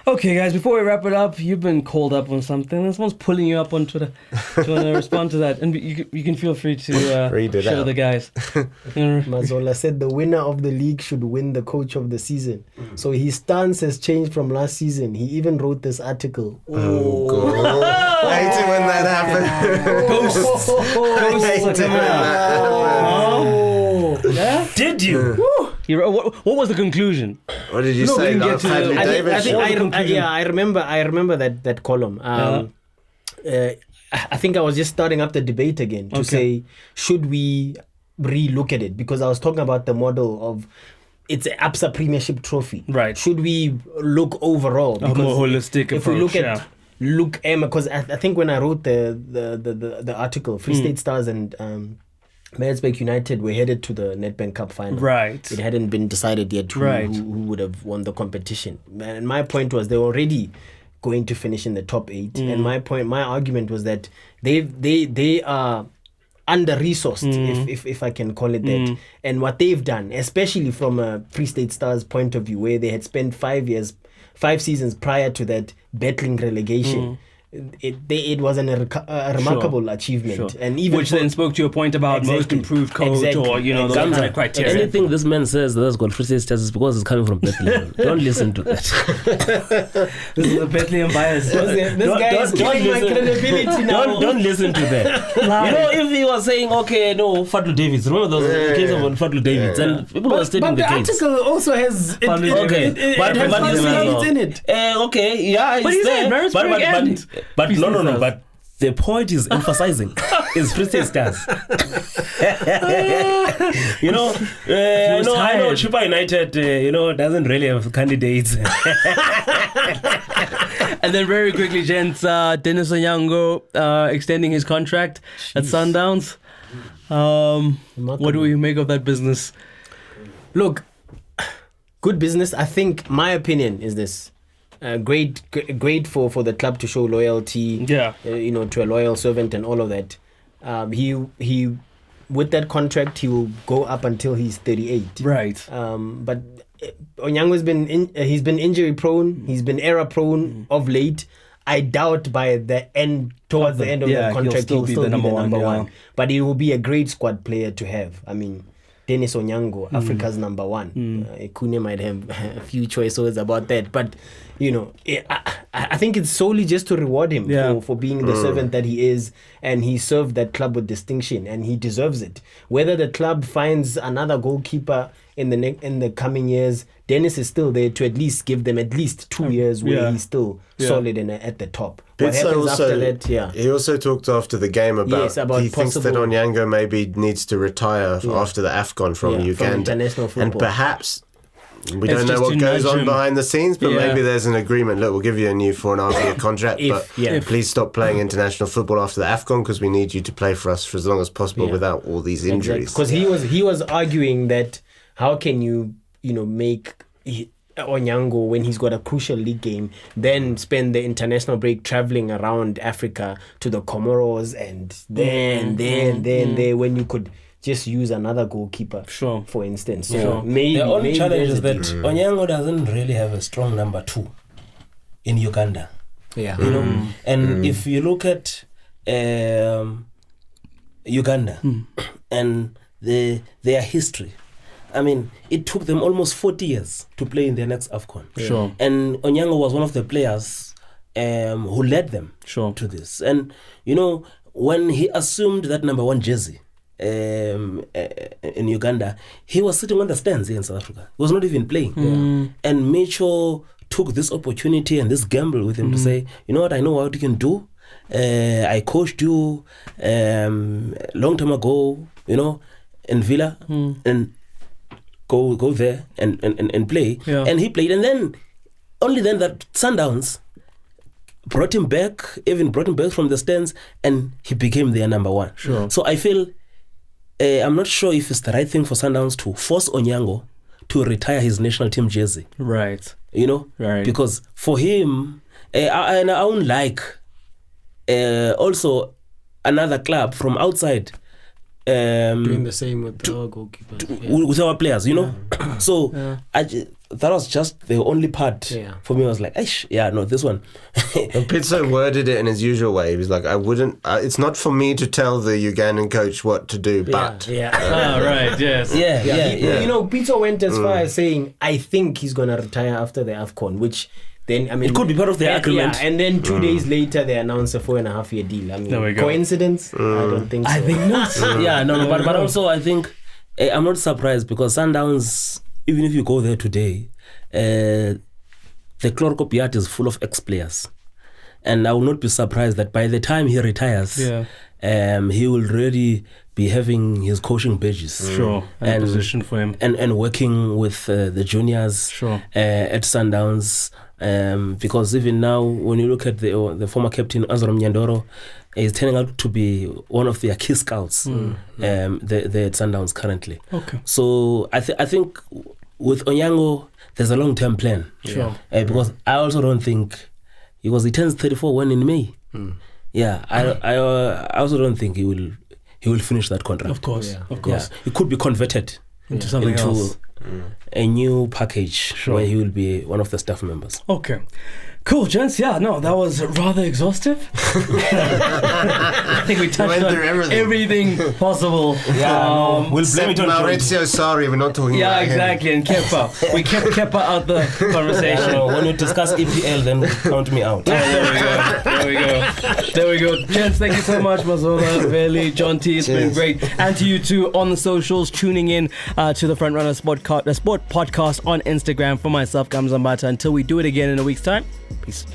Okay, guys, before we wrap it up, you've been called up on something. Someone's pulling you up on Twitter. Do you want to respond to that? And you can feel free to show the guys. Mazola said the winner of the league should win the coach of the season. So his stance has changed from last season. He even wrote this article. Oh, God. I hate it when that happens. Ghosts. I hate it when that happens. Yeah? Did you? What was the conclusion? What did you say? I remember that column. I think I was just starting up the debate again to say, should we re-look at it? Because I was talking about the model of it's an ABSA Premiership trophy. Right. Should we look overall? A more holistic if approach. We look at because I think when I wrote the article, Free State Stars and Maritzburg United were headed to the Nedbank Cup final. Right. It hadn't been decided yet who would have won the competition. And my point was they were already going to finish in the top 8. And my argument was that they are under-resourced, if I can call it that. And what they've done, especially from a Free State Stars point of view, where they had spent 5 seasons prior to that battling relegation, it was a remarkable achievement. Sure. And even which then spoke to your point about most improved coach or those kind of criteria. Anything this man says that's got Free State Stars is because it's coming from Bethlehem. Don't listen to that. This is the Bethlehem bias. This guy is killing my credibility now. Don't listen to that. You know, if he was saying, okay, no, Fadlu Davids, remember those case of Fadlu Davids, and people were stating the case. But the article also has but in it. Okay, yeah, but it's there. But no. But the point is emphasizing is Free State Stars. You know, I know Chupa United, doesn't really have candidates. And then very quickly, gents, Dennis Onyango extending his contract at Sundowns. What do we make of that business? Look, good business. I think my opinion is this. Great for the club to show loyalty, to a loyal servant and all of that. He with that contract he will go up until he's 38. Right. But Onyango's been injury prone. He's been error prone of late. I doubt by the end towards the end of the contract he'll still be the number one. But he will be a great squad player to have. I mean, Dennis Onyango, Africa's number one. Kune might have a few choices about that, but I think it's solely just to reward him for being the servant that he is, and he served that club with distinction, and he deserves it. Whether the club finds another goalkeeper in the coming years, Dennis is still there to at least give them at least 2 years where he's still solid and at the top. What happens after that? He also talked after the game about he thinks that Onyango maybe needs to retire after the AFCON from Uganda, from international football. And perhaps we don't know what goes on behind the scenes, but maybe there's an agreement. Look, we'll give you a new 4.5-year contract, but please stop playing international football after the AFCON because we need you to play for us for as long as possible without all these injuries. Because he was arguing that how can you make Onyango, when he's got a crucial league game, then spend the international break traveling around Africa to the Comoros and there when you could just use another goalkeeper, for instance. So maybe, the only challenge is that Mm. Onyango doesn't really have a strong number 2 in Uganda. Yeah. You know, and if you look at Uganda and their history, I mean, it took them almost 40 years to play in their next AFCON. Sure. And Onyango was one of the players who led them to this. And, when he assumed that number 1 jersey in Uganda, he was sitting on the stands here in South Africa. He was not even playing. And Mitchell took this opportunity and this gamble with him to say, you know what, I know what you can do. I coached you long time ago, in Villa, and go there and play. And he played, and then only then that Sundowns brought him back from the stands, and he became their number 1. So I feel I'm not sure if it's the right thing for Sundowns to force Onyango to retire his national team jersey. Right. Because for him, I won't like also another club from outside doing the same with our goalkeepers, with our players, So that was just the only part for me. I was like, this one. And Pitso worded it in his usual way. He was like, it's not for me to tell the Ugandan coach what to do, but. Right, yes. Yeah. You know, Pitso went as far as saying, I think he's going to retire after the AFCON, which then, I mean. It could be part of the agreement. Yeah, and then 2 days later, they announced a 4.5-year deal. I mean, coincidence? I don't think so. I think not. But also, I think, I'm not surprised because Sundowns, even if you go there today, the Chlorocopiat is full of ex-players. And I will not be surprised that by the time he retires, he will already be having his coaching badges. Sure, and a position for him. And working with the juniors at Sundowns. Because even now, when you look at the former captain, Azram Nyandoro, is turning out to be one of their key scouts there at Sundowns currently. Okay. So I think with Onyango, there's a long-term plan. Sure. Because I also don't think, because he turns 34 when in May. I also don't think he will finish that contract. Of course. He could be converted into something else. A new package where he will be one of the staff members. Okay. Cool, gents. Yeah, no, that was rather exhaustive. I think we touched on everything possible. Yeah, we'll blame it on Maurizio. Sorry, we're not talking about him. Yeah, exactly. And Kepa. We kept Kepa out the conversation. When we discuss EPL, then count me out. There we go. Gents, thank you so much, Mazola, Veli, John T. It's been great. And to you too on the socials, tuning in to the Frontrunner Sport Podcast on Instagram. For myself, Gamzambata. Until we do it again in a week's time, peace.